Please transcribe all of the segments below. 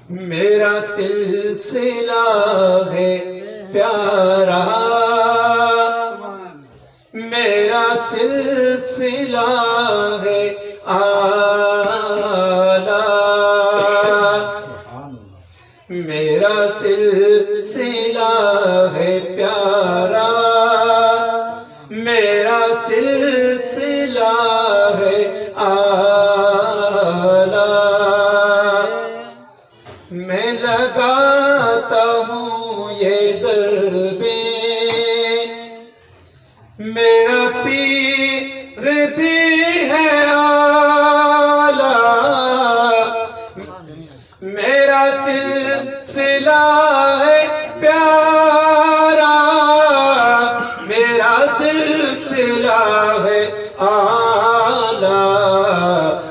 میرا سلسلہ ہے پیارا، میرا سلسلہ ہے آلہ، میرا سلسلہ ہے پیارا، میرا سلسلہ ہے آلہ، میں لگاتا ہوں یہ ضربیں، میرا پیر بھی ہے آلہ، میرا سلسلہ ہے پیارا، میرا سلسلہ ہے آلہ،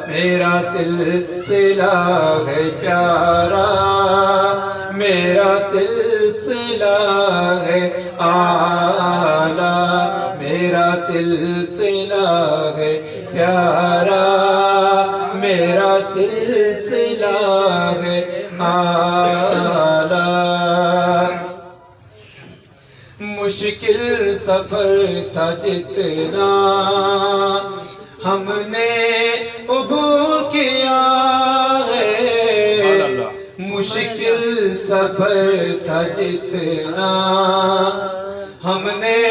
میرا سلسلہ ہے پیارا، میرا سلسلہ ہے آلہ، میرا سلسلہ ہے پیارا، میرا سلسلہ ہے آلہ۔ مشکل سفر تھا جتنا ہم نے عبور کیا ہے، مشکل سفر تھا جتنا ہم نے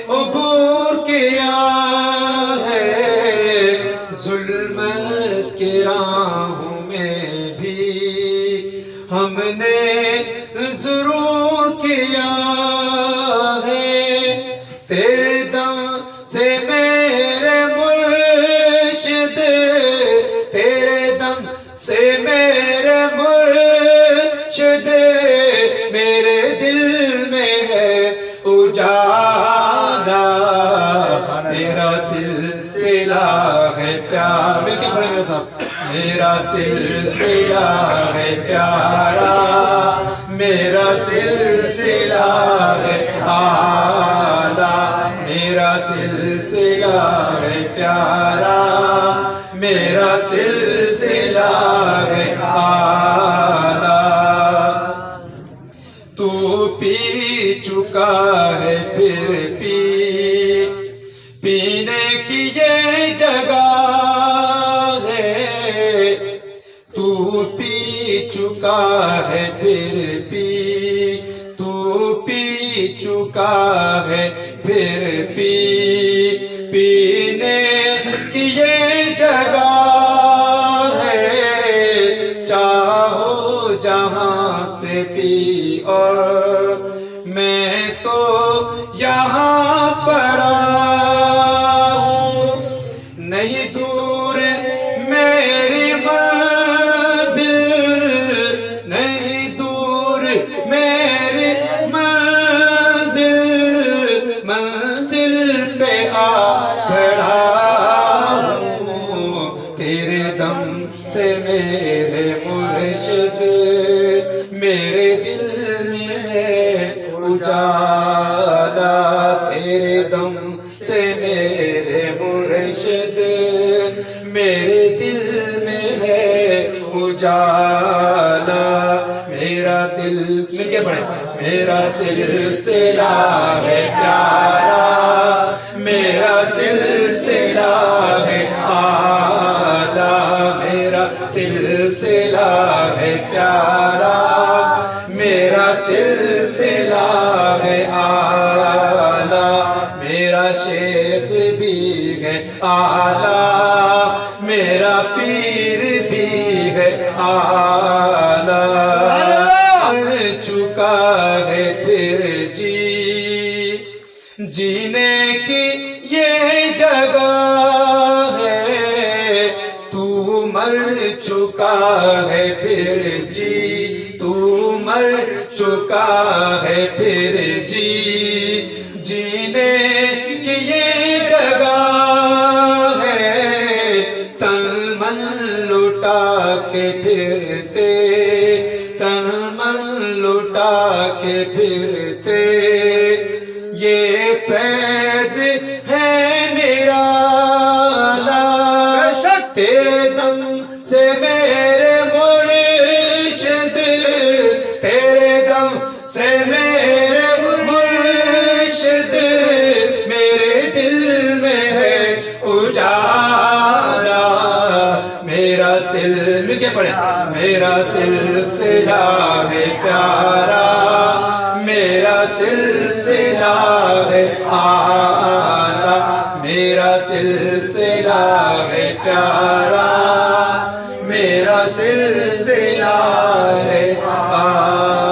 عبور کیا ہے، ظلمت کی راہوں میں بھی ہم نے ضرور کیا ہے، تیرے دم سے میرے مرشد، تیرے دم سے میرے مرشد، میرے دل میں ہے اجالا، میرا سلسلہ ہے پیارا، مل کے پڑھیں میرے ساتھ، میرا سلسلہ ہے پیارا، میرا سلسلہ ہے آلہ، میرا سلسلہ ہے پیارا، میرا سلسلہ ہے آلہ۔ تو پی چکا ہے پھر پینے کی یہ جگہ ہے، تو پی چکا ہے پھر تو پی چکا ہے پھر پینے کی یہ جگہ ہے، چاہو جہاں سے پی اور میں تو یہاں پڑا ہوں، نہیں دور میری منزل، نہیں دور میری منزل، منزل پہ آ کھڑا ہوں، تیرے دم سے میرے مرشد، میرے دل میں ہے اجالا، تیرے دم سے میرے مرشد، میرے دل میں ہے اجالا، میرا سلسلہ، مل کے پڑھیں، میرا سلسلہ ہے پیارا، میرا سلسلہ ہے آلہ، میرا سلسلہ ہے پیارا، میرا سلسلہ ہے آلہ، میرا شیخ بھی ہے آلہ، میرا پیر بھی ہے آلہ، چکا ہے پھر جینے کی یہ جگہ ہے، تو مر چکا ہے پھر تو مر چکا ہے پھر جینے کی یہ جگہ ہے، تن من لٹا کے پھرتے، تن من لٹا کے پھرتے، یہ فیض ہے نرالا، تیرے دم سے میرے مرشد پڑھیں میرا سلسلہ ہے پیارا میرا سلسلہ ہے آلہ میرا سلسلہ ہے پیارا میرا سلسلہ ہے آلہ